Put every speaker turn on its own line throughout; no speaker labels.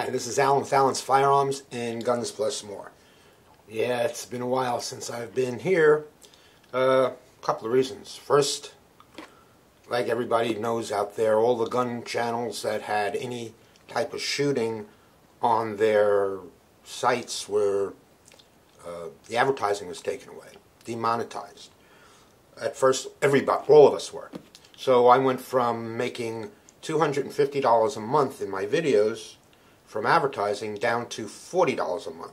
Hi, this is Alan with Alan's Firearms and Guns Plus More. Yeah, it's been a while since I've been here. A couple of reasons. First, like everybody knows out there, all the gun channels that had any type of shooting on their sites were, the advertising was taken away, demonetized. At first, all of us were. So I went from making $250 a month in my videos from advertising down to $40 a month.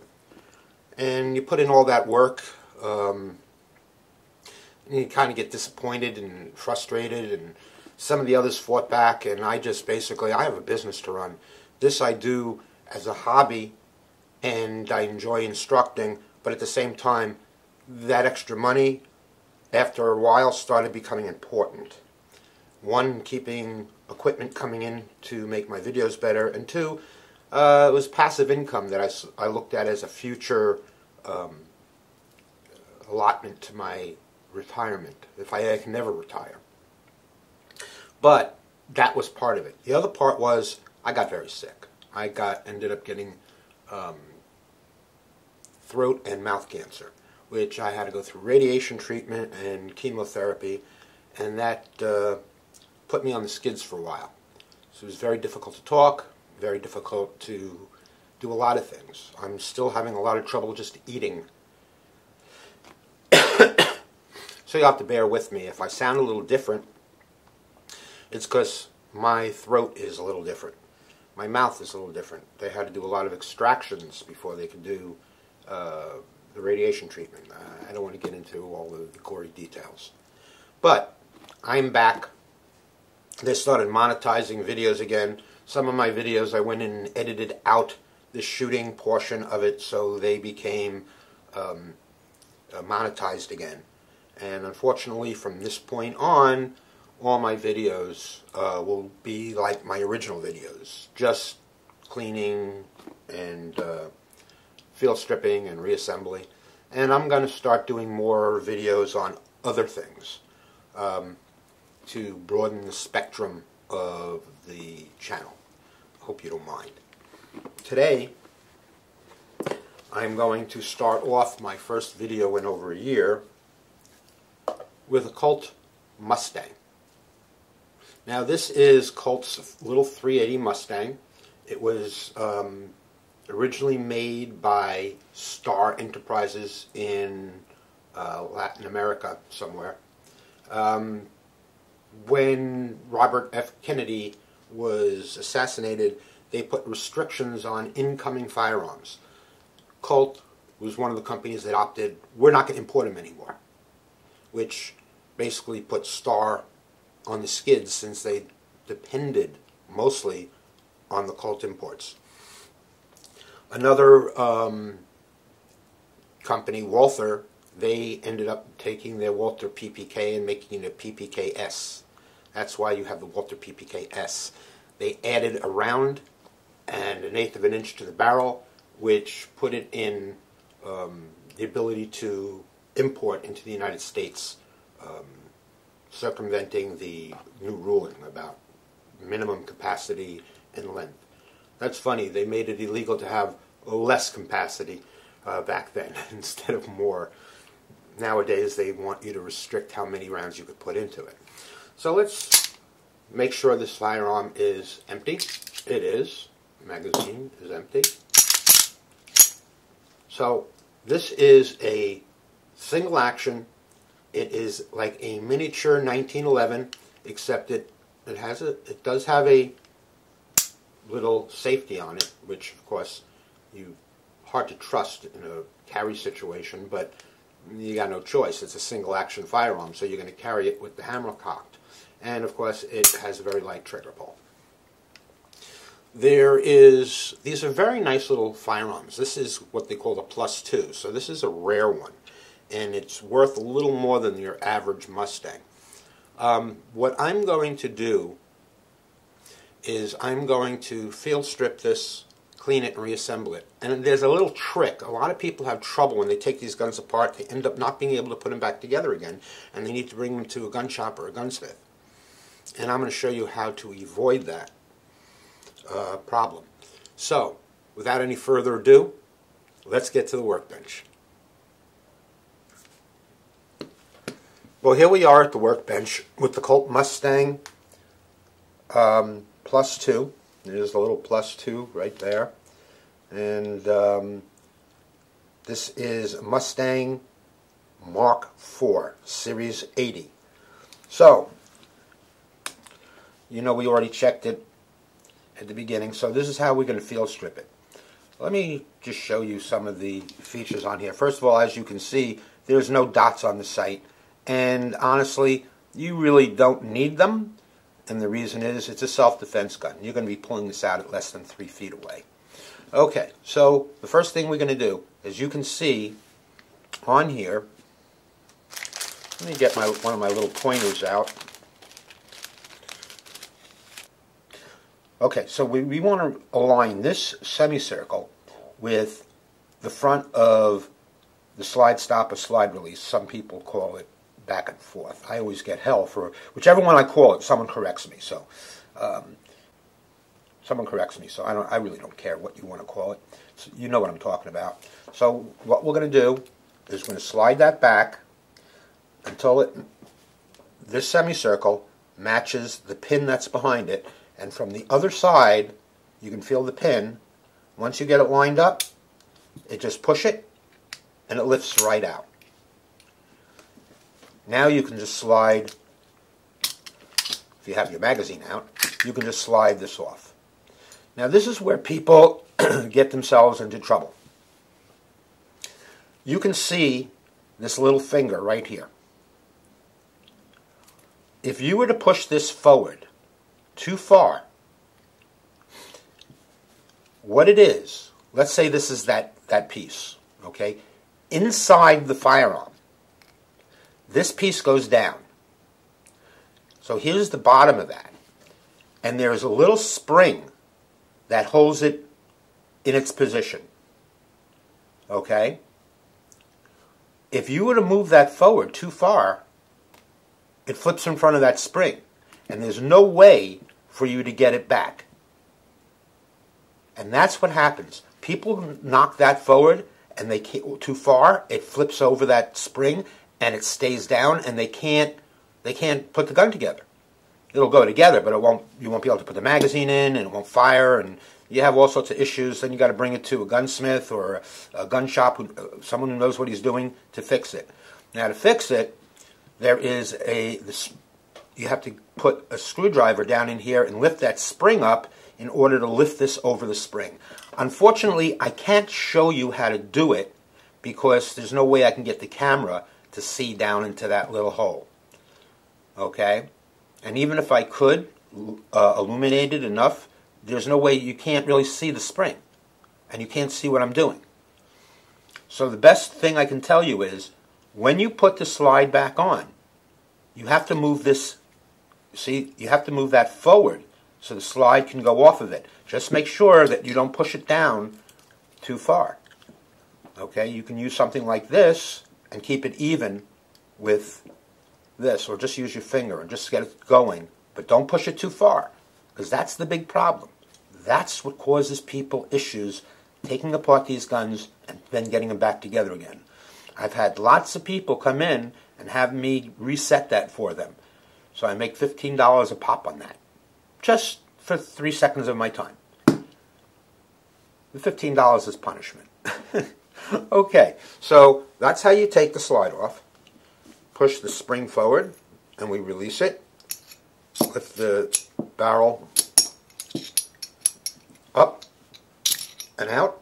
And you put in all that work, and you kind of get disappointed and frustrated, and some of the others fought back, and I just basically, I have a business to run. This I do as a hobby, and I enjoy instructing, but at the same time, that extra money, after a while, started becoming important. One, keeping equipment coming in to make my videos better, and two, it was passive income that I looked at as a future allotment to my retirement, if I can never retire. But that was part of it. The other part was I got very sick. I ended up getting throat and mouth cancer, which I had to go through radiation treatment and chemotherapy, and that put me on the skids for a while. So it was very difficult to talk, very difficult to do a lot of things. I'm still having a lot of trouble just eating. So you have to bear with me. If I sound a little different, it's because my throat is a little different. My mouth is a little different. They had to do a lot of extractions before they could do the radiation treatment. I don't want to get into all the gory details. But I'm back. They started monetizing videos again. Some of my videos I went in and edited out the shooting portion of it so they became monetized again. And unfortunately from this point on, all my videos will be like my original videos. Just cleaning and field stripping and reassembly. And I'm going to start doing more videos on other things to broaden the spectrum of the channel. Hope you don't mind. Today, I'm going to start off my first video in over a year with a Colt Mustang. Now this is Colt's little 380 Mustang. It was originally made by Star Enterprises in Latin America somewhere. When Robert F. Kennedy was assassinated, they put restrictions on incoming firearms. Colt was one of the companies that opted, we're not going to import them anymore, which basically put Star on the skids since they depended mostly on the Colt imports. Another company, Walther, they ended up taking their Walther PPK and making it a PPK-S. That's why you have the Walther PPK-S. They added a round and 1/8 of an inch to the barrel, which put it in the ability to import into the United States, circumventing the new ruling about minimum capacity and length. That's funny, they made it illegal to have less capacity back then instead of more. Nowadays they want you to restrict how many rounds you could put into it. So let's make sure this firearm is empty. It is. The magazine is empty. So this is a single action. It is like a miniature 1911, except it does have a little safety on it, which of course hard to trust in a carry situation, but you got no choice. It's a single action firearm, so you're going to carry it with the hammer cocked. And of course it has a very light trigger pull. These are very nice little firearms. This is what they call the +2, so this is a rare one, and it's worth a little more than your average Mustang. What I'm going to do is I'm going to field strip this, clean it, and reassemble it. And there's a little trick. A lot of people have trouble when they take these guns apart. They end up not being able to put them back together again, and they need to bring them to a gun shop or a gunsmith. And I'm going to show you how to avoid that problem. So without any further ado, let's get to the workbench. Well, here we are at the workbench with the Colt Mustang plus 2. There's the little plus 2 right there. And this is Mustang Mark IV, Series 80. So, you know we already checked it at the beginning, so this is how we're going to field strip it. Let me just show you some of the features on here. First of all, as you can see, there's no dots on the sight, and honestly, you really don't need them, and the reason is it's a self-defense gun. You're going to be pulling this out at less than 3 feet away. Okay, so the first thing we're going to do, as you can see on here, let me get one of my little pointers out. Okay, so we want to align this semicircle with the front of the slide stop or slide release. Some people call it back and forth. I always get hell for whichever one I call it. Someone corrects me, so I really don't care what you want to call it. So you know what I'm talking about. So what we're going to do is we're going to slide that back until this semicircle matches the pin that's behind it. And from the other side, you can feel the pin. Once you get it lined up, it just push it, and it lifts right out. Now you can just slide, if you have your magazine out, you can just slide this off. Now this is where people get themselves into trouble. You can see this little finger right here. If you were to push this forward too far, what it is, let's say this is that piece, okay? Inside the firearm, this piece goes down. So here's the bottom of that. And there's a little spring that holds it in its position, okay? If you were to move that forward too far, it flips in front of that spring. And there's no way for you to get it back. And that's what happens. People knock that forward and they can't too far, it flips over that spring and it stays down, and they can't put the gun together. It'll go together, but you won't be able to put the magazine in, and it won't fire, and you have all sorts of issues. Then you got to bring it to a gunsmith or a gun shop, someone who knows what he's doing, to fix it. Now to fix it, you have to put a screwdriver down in here and lift that spring up in order to lift this over the spring. Unfortunately, I can't show you how to do it because there's no way I can get the camera to see down into that little hole. Okay? And even if I could illuminate it enough, there's no way, you can't really see the spring. And you can't see what I'm doing. So the best thing I can tell you is, when you put the slide back on, you have to move this, see, you have to move that forward so the slide can go off of it. Just make sure that you don't push it down too far. Okay, you can use something like this and keep it even with this, or just use your finger and just get it going, but don't push it too far, because that's the big problem. That's what causes people issues taking apart these guns and then getting them back together again. I've had lots of people come in and have me reset that for them. So I make $15 a pop on that, just for 3 seconds of my time. The $15 is punishment. Okay, so that's how you take the slide off. Push the spring forward, and we release it. Lift the barrel up and out.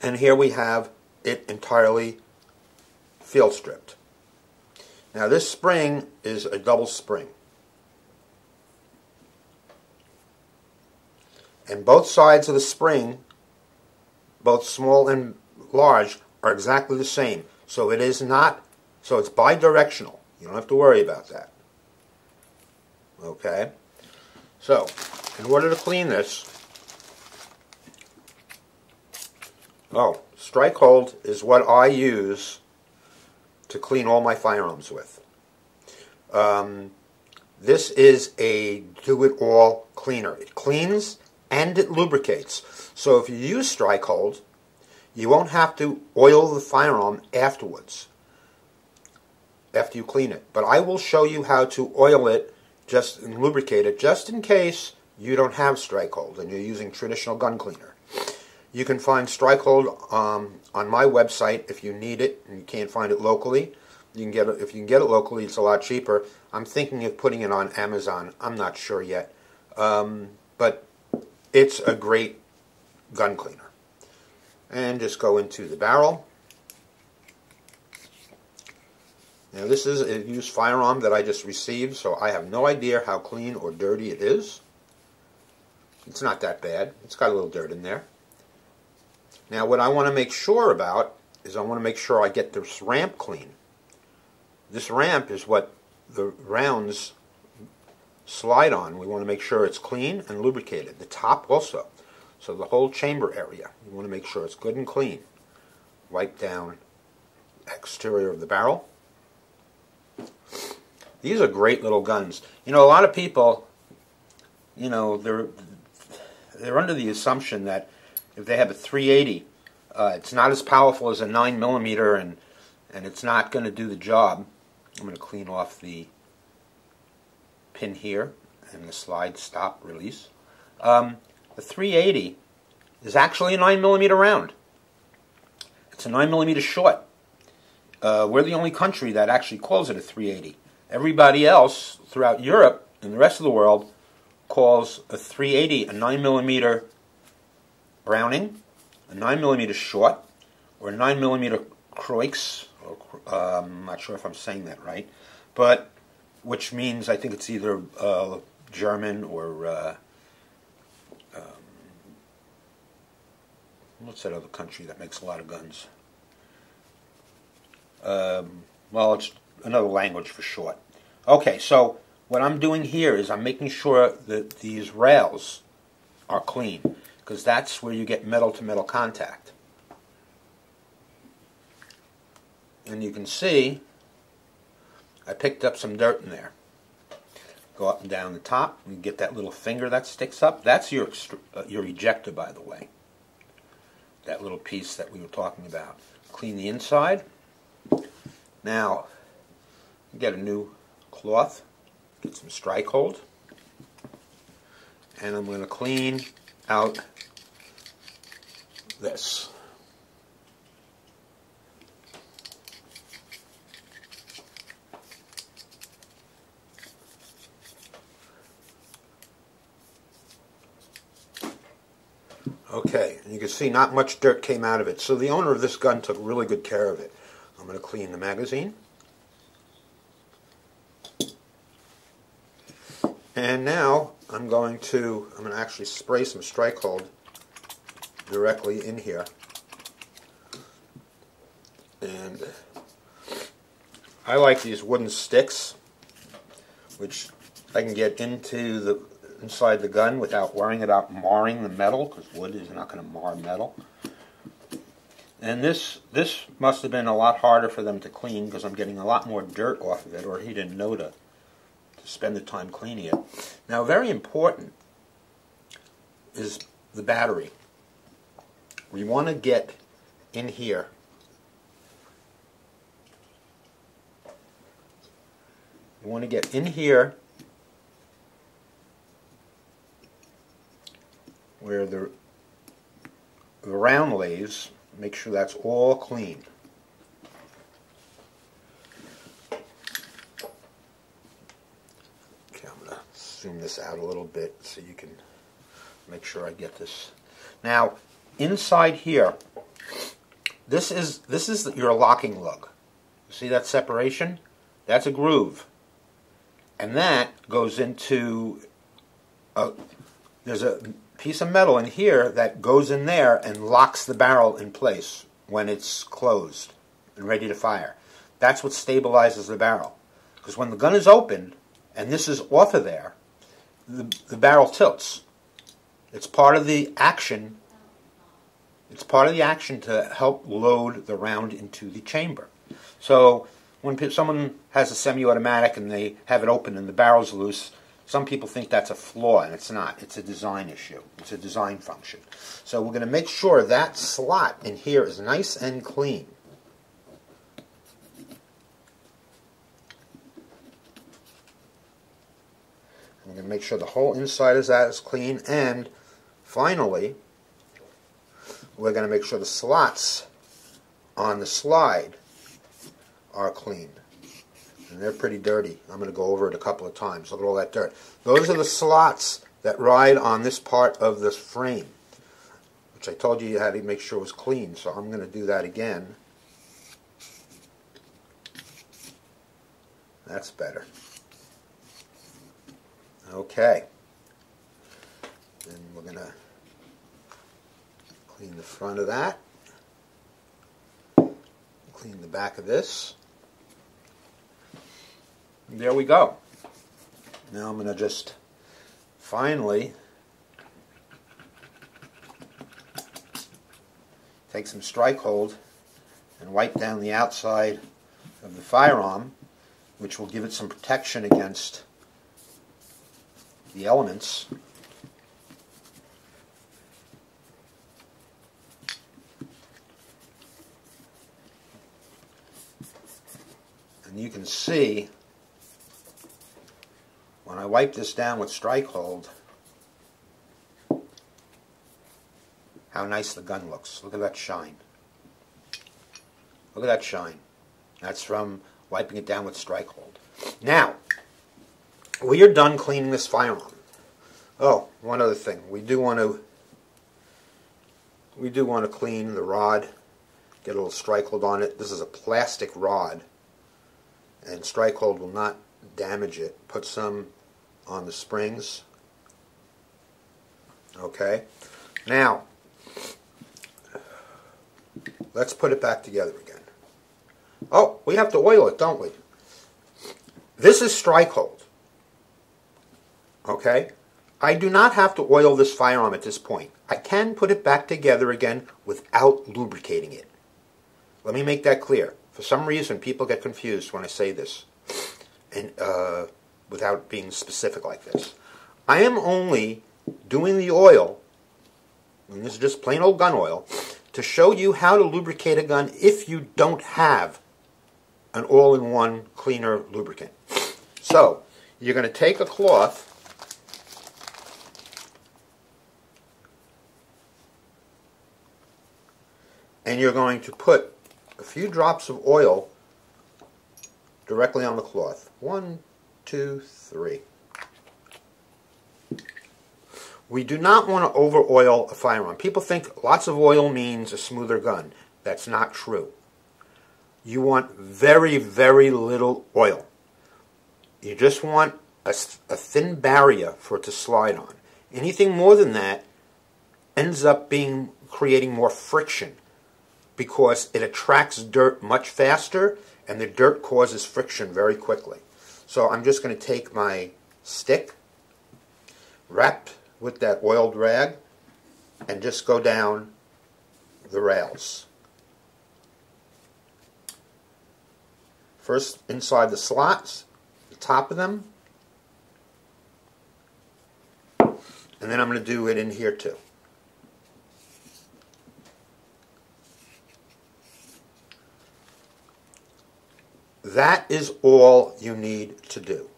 And here we have it entirely field stripped. Now this spring is a double spring. And both sides of the spring, both small and large, are exactly the same. So it is not, so it's bidirectional. You don't have to worry about that. Okay? So, in order to clean this, strike hold is what I use to clean all my firearms with. This is a do-it-all cleaner. It cleans and it lubricates. So if you use strike hold, you won't have to oil the firearm afterwards, after you clean it. But I will show you how to oil it and lubricate it just in case you don't have strike hold and you're using traditional gun cleaner. You can find strike hold on my website if you need it and you can't find it locally. You can get it, if you can get it locally, it's a lot cheaper. I'm thinking of putting it on Amazon. I'm not sure yet. But it's a great gun cleaner. And just go into the barrel. Now this is a used firearm that I just received, so I have no idea how clean or dirty it is. It's not that bad. It's got a little dirt in there. Now what I want to make sure about is I want to make sure I get this ramp clean. This ramp is what the rounds slide on. We want to make sure it's clean and lubricated. The top also. So the whole chamber area. You want to make sure it's good and clean. Wipe down the exterior of the barrel. These are great little guns. You know, a lot of people, you know, they're under the assumption that if they have a 380, it's not as powerful as a 9mm and it's not going to do the job. I'm going to clean off the pin here and the slide stop release. The 380 is actually a 9mm round. It's a 9mm short. We're the only country that actually calls it a 380. Everybody else throughout Europe and the rest of the world calls a 380 a 9mm Browning, a 9mm short, or a 9mm Croix. I'm not sure if I'm saying that right, but which means I think it's either German or what's that other country that makes a lot of guns? Well, it's another language for short. Okay, so what I'm doing here is I'm making sure that these rails are clean, because that's where you get metal-to-metal contact. And you can see I picked up some dirt in there. Go up and down the top, and you get that little finger that sticks up. That's your ejector, by the way. That little piece that we were talking about. Clean the inside. Now, get a new cloth, get some strike hold, and I'm going to clean out this. Okay, and you can see not much dirt came out of it, so the owner of this gun took really good care of it. I'm going to clean the magazine. And now I'm going to actually spray some strike hold directly in here. And I like these wooden sticks, which I can get inside the gun without worrying about marring the metal, because wood is not going to mar metal. And this must have been a lot harder for them to clean, because I'm getting a lot more dirt off of it, or he didn't know to spend the time cleaning it. Now, very important is the battery. We want to get in here. We want to get in here where the round lays. Make sure that's all clean. Okay, I'm going to zoom this out a little bit so you can make sure I get this. Now, inside here, this is your locking lug. You see that separation? That's a groove. And that goes into there's a piece of metal in here that goes in there and locks the barrel in place when it's closed and ready to fire. That's what stabilizes the barrel. Because when the gun is open and this is off of there, the barrel tilts. It's part of the action. It's part of the action to help load the round into the chamber. So when someone has a semi-automatic and they have it open and the barrel's loose, Some people think that's a flaw, and it's not. It's a design issue. It's a design function. So we're going to make sure that slot in here is nice and clean. I'm going to make sure the whole inside of that is clean, and finally, we're going to make sure the slots on the slide are clean. And they're pretty dirty. I'm going to go over it a couple of times. Look at all that dirt. Those are the slots that ride on this part of this frame, which I told you had to make sure it was clean, so I'm going to do that again. That's better. Okay. And we're going to clean the front of that. Clean the back of this. There we go. Now I'm going to just finally take some strike hold and wipe down the outside of the firearm, which will give it some protection against the elements. And you can see when I wipe this down with strike hold how nice the gun looks. Look at that shine. Look at that shine. That's from wiping it down with strike hold. Now, we are done cleaning this firearm. Oh, one other thing. We do want to clean the rod, get a little strike hold on it. This is a plastic rod, and strike hold will not damage it. Put some on the springs. Okay. Now, let's put it back together again. Oh, we have to oil it, don't we? This is strike hold. Okay? I do not have to oil this firearm at this point. I can put it back together again without lubricating it. Let me make that clear. For some reason, people get confused when I say this, and without being specific like this. I am only doing the oil, and this is just plain old gun oil, to show you how to lubricate a gun if you don't have an all-in-one cleaner lubricant. So, you're going to take a cloth and you're going to put a few drops of oil directly on the cloth. 1, 2, 3. We do not want to over-oil a firearm. People think lots of oil means a smoother gun. That's not true. You want very, very little oil. You just want a thin barrier for it to slide on. Anything more than that ends up creating more friction because it attracts dirt much faster, and the dirt causes friction very quickly. So I'm just going to take my stick, wrapped with that oiled rag, and just go down the rails. First inside the slots, the top of them, and then I'm going to do it in here too. That is all you need to do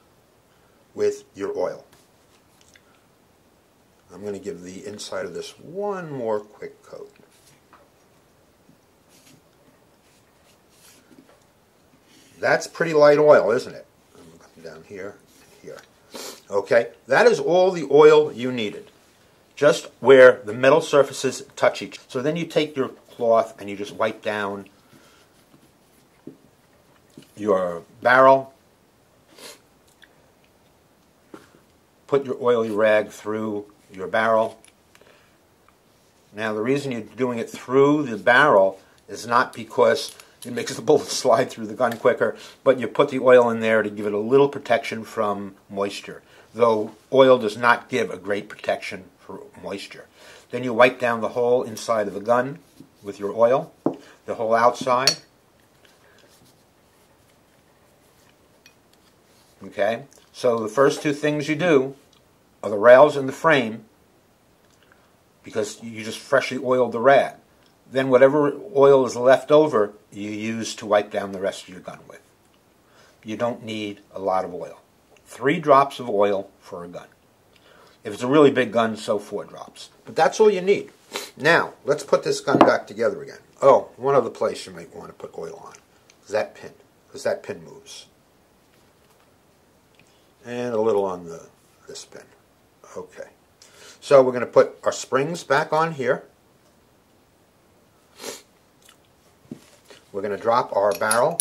with your oil. I'm going to give the inside of this one more quick coat. That's pretty light oil, isn't it? I'm going to come down here and here. Okay, that is all the oil you needed, just where the metal surfaces touch each other. So then you take your cloth and you just wipe down your barrel, put your oily rag through your barrel. Now the reason you're doing it through the barrel is not because it makes the bullet slide through the gun quicker, but you put the oil in there to give it a little protection from moisture, though oil does not give a great protection for moisture. Then you wipe down the whole inside of the gun with your oil, the whole outside, Okay? So the first two things you do are the rails and the frame, because you just freshly oiled the rad. Then whatever oil is left over, you use to wipe down the rest of your gun with. You don't need a lot of oil. 3 drops of oil for a gun. If it's a really big gun, so 4 drops. But that's all you need. Now, let's put this gun back together again. Oh, one other place you might want to put oil on is that pin, because that pin moves. And a little on this pin. Okay. So we're going to put our springs back on here. We're going to drop our barrel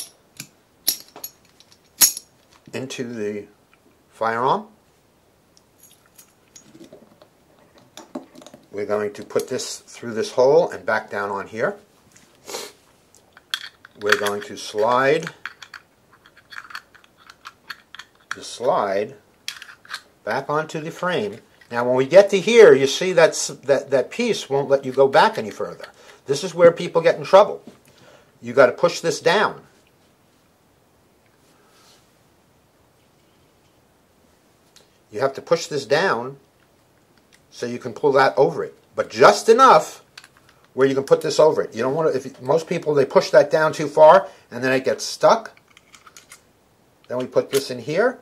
into the firearm. We're going to put this through this hole and back down on here. We're going to slide the slide back onto the frame. Now when we get to here, you see that piece won't let you go back any further. This is where people get in trouble. You got to push this down. You have to push this down so you can pull that over it, but just enough where you can put this over it. You don't want to. Most people, they push that down too far and then it gets stuck. Then we put this in here.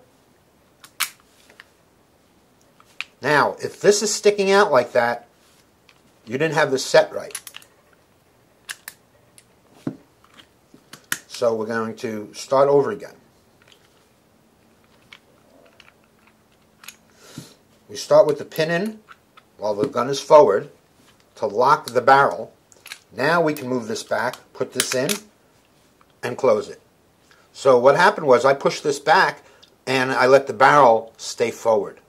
Now, if this is sticking out like that, you didn't have this set right. So we're going to start over again. We start with the pin in while the gun is forward to lock the barrel. Now we can move this back, put this in, and close it. So what happened was I pushed this back and I let the barrel stay forward.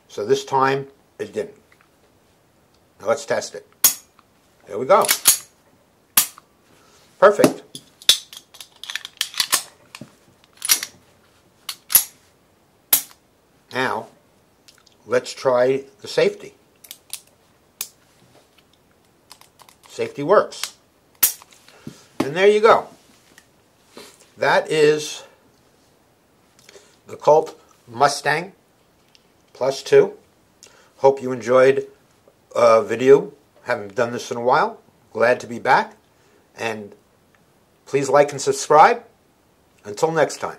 So this time it didn't. Now let's test it. There we go. Perfect. Now let's try the safety. Safety works. And there you go. That is the Colt Mustang +2. Hope you enjoyed a video. Haven't done this in a while. Glad to be back. And please like and subscribe. Until next time.